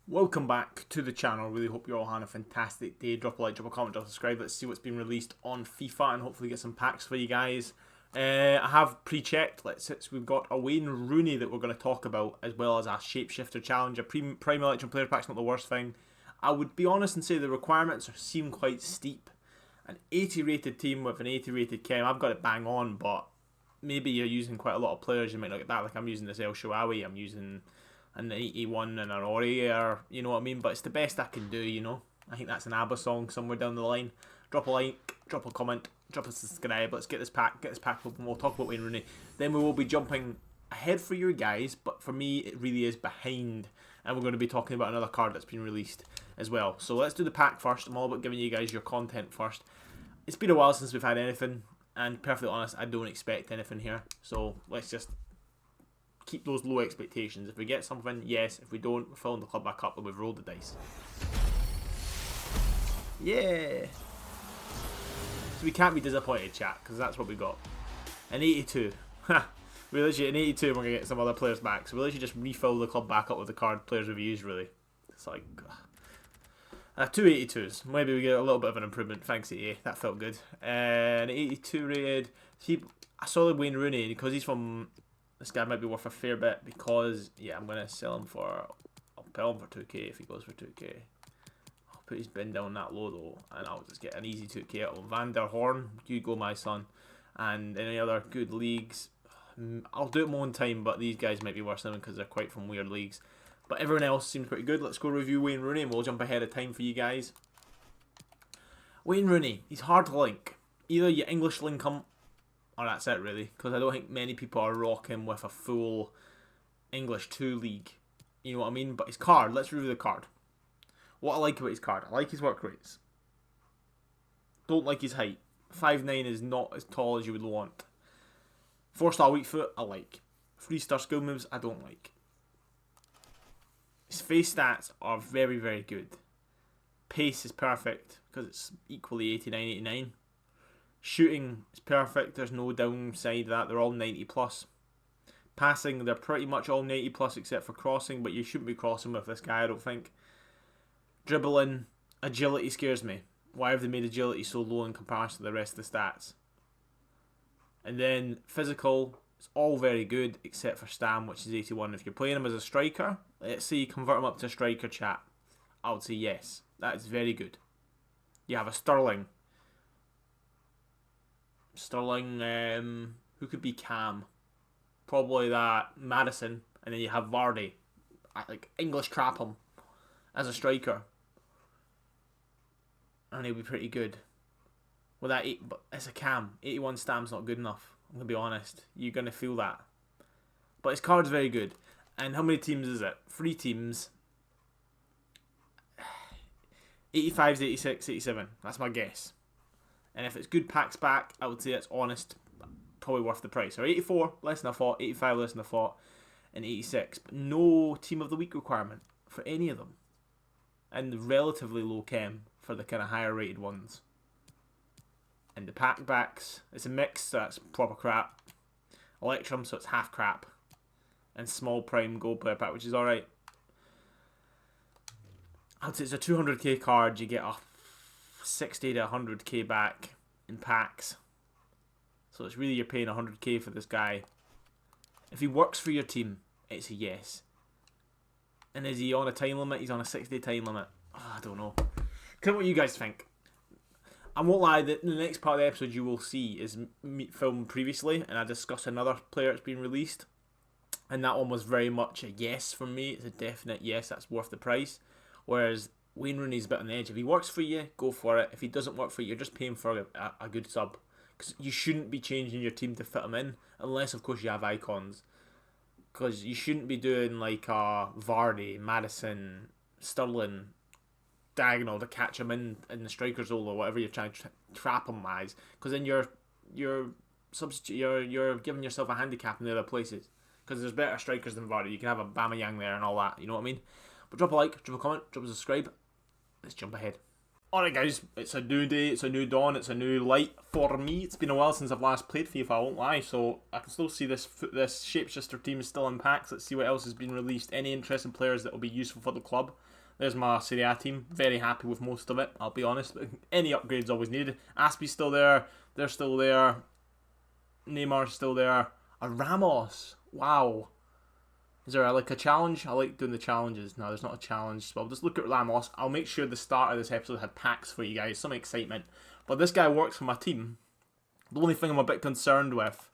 Welcome back to the channel. Really hope you're all having a fantastic day. Drop a like, drop a comment, drop a subscribe. Let's see what's been released on FIFA and hopefully get some packs for you guys. I have pre-checked. We've got a Wayne Rooney that we're going to talk about, as well as a Shapeshifter challenge. A Prime Electrum player pack's not the worst thing. I would be honest and say the requirements seem quite steep. An 80 rated team with an 80 rated chem. I've got it bang on, but maybe you're using quite a lot of players. You might not get that. Like I'm using this El Shaarawy. I'm using an 81 and an Ori, or you know what I mean, but it's the best I can do, you know. I think that's an ABBA song somewhere down the line. Drop a like, drop a comment, drop a subscribe. Let's get this pack open. We'll talk about Wayne Rooney. Then we will be jumping ahead for you guys, but for me it really is behind, and we're going to be talking about another card that's been released as well. So let's do the pack first. I'm all about giving you guys your content first. It's been a while since we've had anything, and perfectly honest, I don't expect anything here. So let's just keep those low expectations. If we get something, yes. If we don't, we're filling the club back up and we've rolled the dice. Yeah. So we can't be disappointed, chat, because that's what we got. An 82. We literally, an 82, and we're going to get some other players back. So we literally just refill the club back up with the card players we've used, really. It's like... two 82s. Maybe we get a little bit of an improvement. Thanks, EA. That felt good. An 82 rated. See, I saw the Wayne Rooney, because he's from... This guy might be worth a fair bit because, yeah, I'm going to sell him for... I'll pell him for 2k if he goes for 2k. I'll put his bin down that low, though, and I'll just get an easy 2k out of him. Van der Horn, you go, my son. And any other good leagues, I'll do it my own time, but these guys might be worse than him because they're quite from weird leagues. But everyone else seems pretty good. Let's go review Wayne Rooney, and we'll jump ahead of time for you guys. Wayne Rooney, he's hard to link. Either you English link him, or that's it really, because I don't think many people are rocking with a full English 2 league. You know what I mean? But his card, let's review the card. What I like about his card, I like his work rates. Don't like his height. 5'9" is not as tall as you would want. 4-star weak foot, I like. 3-star skill moves, I don't like. His face stats are very, very good. Pace is perfect, because it's equally 89-89. Shooting is perfect, there's no downside to that, they're all 90 plus. Passing, they're pretty much all 90 plus except for crossing, but you shouldn't be crossing with this guy, I don't think. Dribbling, agility scares me. Why have they made agility so low in comparison to the rest of the stats? And then physical, it's all very good except for stam, which is 81. If you're playing him as a striker, let's say you convert him up to striker, chat, I would say yes, that is very good. You have a Sterling, who could be Cam? Probably that Madison, and then you have Vardy. I like English crap him as a striker, and he'll be pretty good. With that, but as a Cam, 81 stam's not good enough. I'm gonna be honest. You're gonna feel that, but his card's very good. And how many teams is it? 3 teams. 85s, 86, 87. That's my guess. And if it's good packs back, I would say it's honest, probably worth the price. Or 84, less than I thought, 85, less than I thought, and 86. But no team of the week requirement for any of them. And relatively low chem for the kind of higher rated ones. And the pack backs, it's a mix, so that's proper crap. Electrum, so it's half crap. And small prime gold player pack, which is alright. I'd say it's a 200k card, you get a 60 to 100k back in packs. So it's really you're paying 100k for this guy. If he works for your team, it's a yes. And is he on a time limit? He's on a 6-day time limit. Oh, I don't know. Tell me what you guys think. I won't lie, the next part of the episode you will see is me filmed previously, and I discuss another player that's been released. And that one was very much a yes from me. It's a definite yes, that's worth the price. Whereas Wayne Rooney's a bit on the edge. If he works for you, go for it. If he doesn't work for you, you're just paying for a good sub. Because you shouldn't be changing your team to fit him in, unless of course you have icons. Because you shouldn't be doing like Vardy, Madison, Sterling, diagonal to catch him in the striker's role or whatever you're trying to trap him as. Because then you're giving yourself a handicap in the other places. Because there's better strikers than Vardy. You can have a Aubameyang there and all that. You know what I mean? But drop a like, drop a comment, drop a subscribe. Let's jump ahead. Alright guys, it's a new day, it's a new dawn, it's a new light for me. It's been a while since I've last played FIFA, I won't lie, so I can still see this Shapeshifter team is still in packs. Let's see what else has been released. Any interesting players that will be useful for the club. There's my Serie A team, very happy with most of it, I'll be honest. Any upgrades always needed. Aspi's still there, they're still there. Neymar's still there. A Ramos, wow. Is there like a challenge? I like doing the challenges. No, there's not a challenge. So I'll just look at Ramos. I'll make sure the start of this episode had packs for you guys. Some excitement. But this guy works for my team. The only thing I'm a bit concerned with.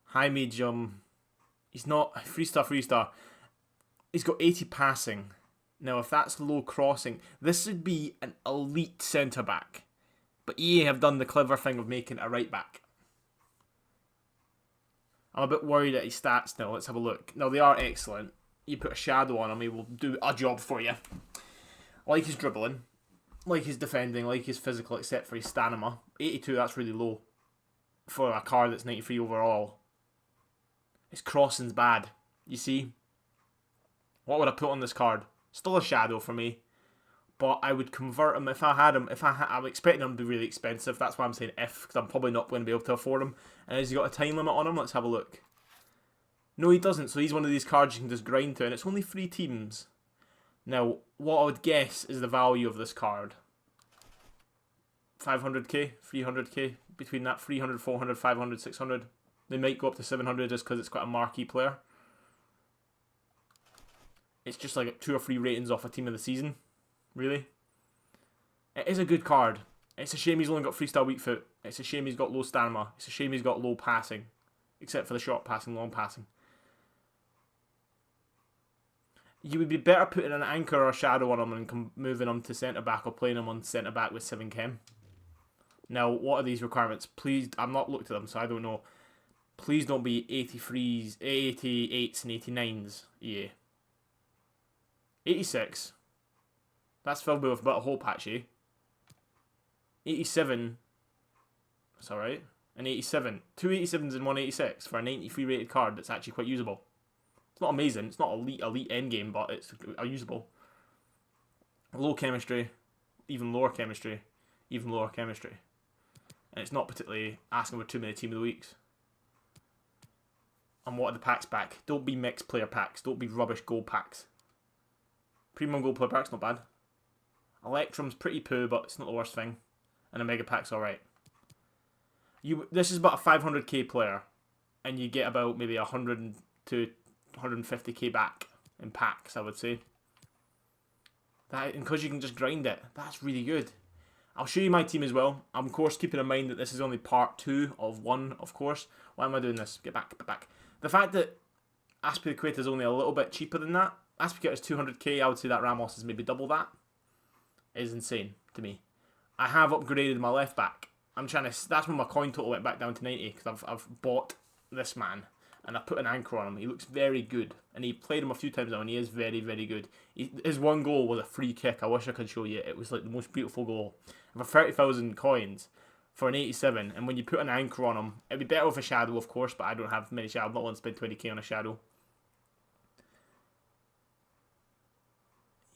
High medium. He's not. Free star. He's got 80 passing. Now if that's low crossing. This would be an elite centre back. But EA have done the clever thing of making a right back. I'm a bit worried at his stats now. Let's have a look. Now, they are excellent. You put a shadow on him, he will do a job for you. I like his dribbling, like his defending, like his physical, except for his stamina. 82, that's really low for a card that's 93 overall. His crossing's bad, you see. What would I put on this card? Still a shadow for me. But I would convert him if I had him. I'm expecting him to be really expensive. That's why I'm saying if, because I'm probably not going to be able to afford him. And has he got a time limit on him? Let's have a look. No, he doesn't. So he's one of these cards you can just grind to, and it's only 3 teams. Now, what I would guess is the value of this card. 500k, 300k, between that 300, 400, 500, 600. They might go up to 700 just because it's quite a marquee player. It's just like 2 or 3 ratings off a team of the season. Really? It is a good card. It's a shame he's only got 3-star weak foot. It's a shame he's got low stamina. It's a shame he's got low passing. Except for the short passing, long passing. You would be better putting an anchor or a shadow on him and moving him to centre back or playing him on centre back with 7 chem. Now, what are these requirements? Please, I've not looked at them, so I don't know. Please don't be 83s, 88s and 89s. Yeah. 86. That's filled with about a whole patch, eh? 87. That's alright. An 87. 2 87s and 1 86 for a 93 rated card that's actually quite usable. It's not amazing. It's not elite endgame, but it's usable. Low chemistry. Even lower chemistry. Even lower chemistry. And it's not particularly asking for too many team of the weeks. And what are the packs back? Don't be mixed player packs. Don't be rubbish gold packs. Premium gold player packs, not bad. Electrum's pretty poo, but it's not the worst thing. And a mega pack's alright. This is about a 500k player, and you get about maybe 100 to 150k back in packs, I would say. That, and because you can just grind it, that's really good. I'll show you my team as well. I'm of course keeping in mind that this is only part 2 of 1, of course. Why am I doing this? Get back. The fact that Aspilicueta is only a little bit cheaper than that. Aspilicueta is 200k. I would say that Ramos is maybe double that. Is insane to me. I have upgraded my left back. I'm trying to. That's when my coin total went back down to 90 because I've bought this man and I put an anchor on him. He looks very good, and he played him a few times now, and he is very, very good. His one goal was a free kick. I wish I could show you. It was like the most beautiful goal. And for 30,000 coins for an 87, and when you put an anchor on him, it'd be better with a shadow, of course. But I don't have many shadows. I'm not willing to spend 20k on a shadow.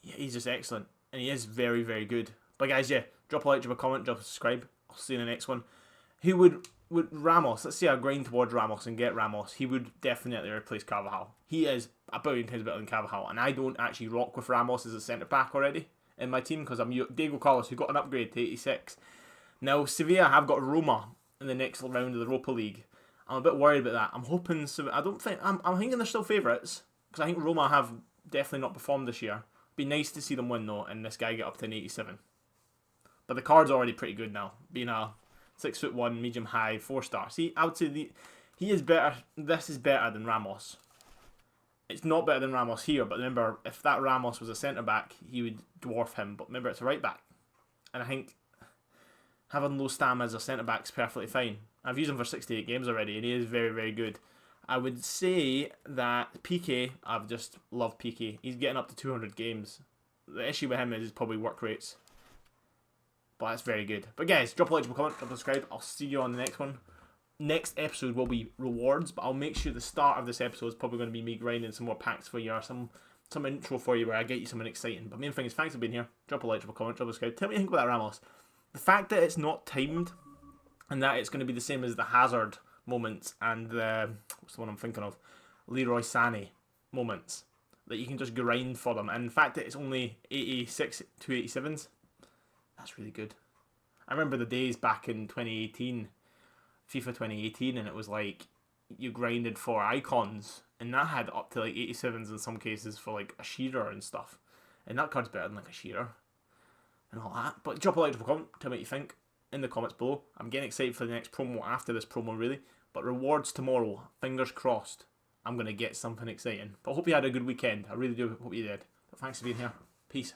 Yeah, he's just excellent. And he is very, very good. But guys, yeah, drop a like, drop a comment, drop a subscribe. I'll see you in the next one. Who would Ramos, let's say I grind towards Ramos and get Ramos, he would definitely replace Carvajal. He is a billion times better than Carvajal. And I don't actually rock with Ramos as a centre-back already in my team because I'm Diego Carlos, who got an upgrade to 86. Now, Sevilla have got Roma in the next round of the Europa League. I'm a bit worried about that. I'm hoping, I'm thinking they're still favourites because I think Roma have definitely not performed this year. Be nice to see them win though, and this guy get up to an 87. But the card's already pretty good now, being a 6'1", medium high, 4-star. See, I would say he is better. This is better than Ramos. It's not better than Ramos here, but remember, if that Ramos was a centre back, he would dwarf him. But remember, it's a right back, and I think having low stamina as a centre back is perfectly fine. I've used him for 68 games already, and he is very, very good. I would say that Piqué, I've just loved Piqué. He's getting up to 200 games. The issue with him is probably work rates. But that's very good. But guys, drop a like, drop a comment, drop a subscribe. I'll see you on the next one. Next episode will be rewards, but I'll make sure the start of this episode is probably going to be me grinding some more packs for you, or some some intro for you where I get you something exciting. But main thing is, thanks for being here. Drop a like, drop a comment, drop a subscribe. Tell me what you think about that Ramos. The fact that it's not timed and that it's going to be the same as the Hazard moments and the, what's the one I'm thinking of, Leroy Sané moments, that you can just grind for them. And the fact that it's only 86 287s, that's really good. I remember the days back in 2018, FIFA 2018, and it was like you grinded for icons, and that had up to like 87s in some cases for like a Shearer and stuff. And that card's better than like a Shearer and all that. But drop a like, drop a comment, tell me what you think in the comments below. I'm getting excited for the next promo after this promo, really. But rewards tomorrow, fingers crossed, I'm going to get something exciting. But I hope you had a good weekend. I really do hope you did. But thanks for being here. Peace.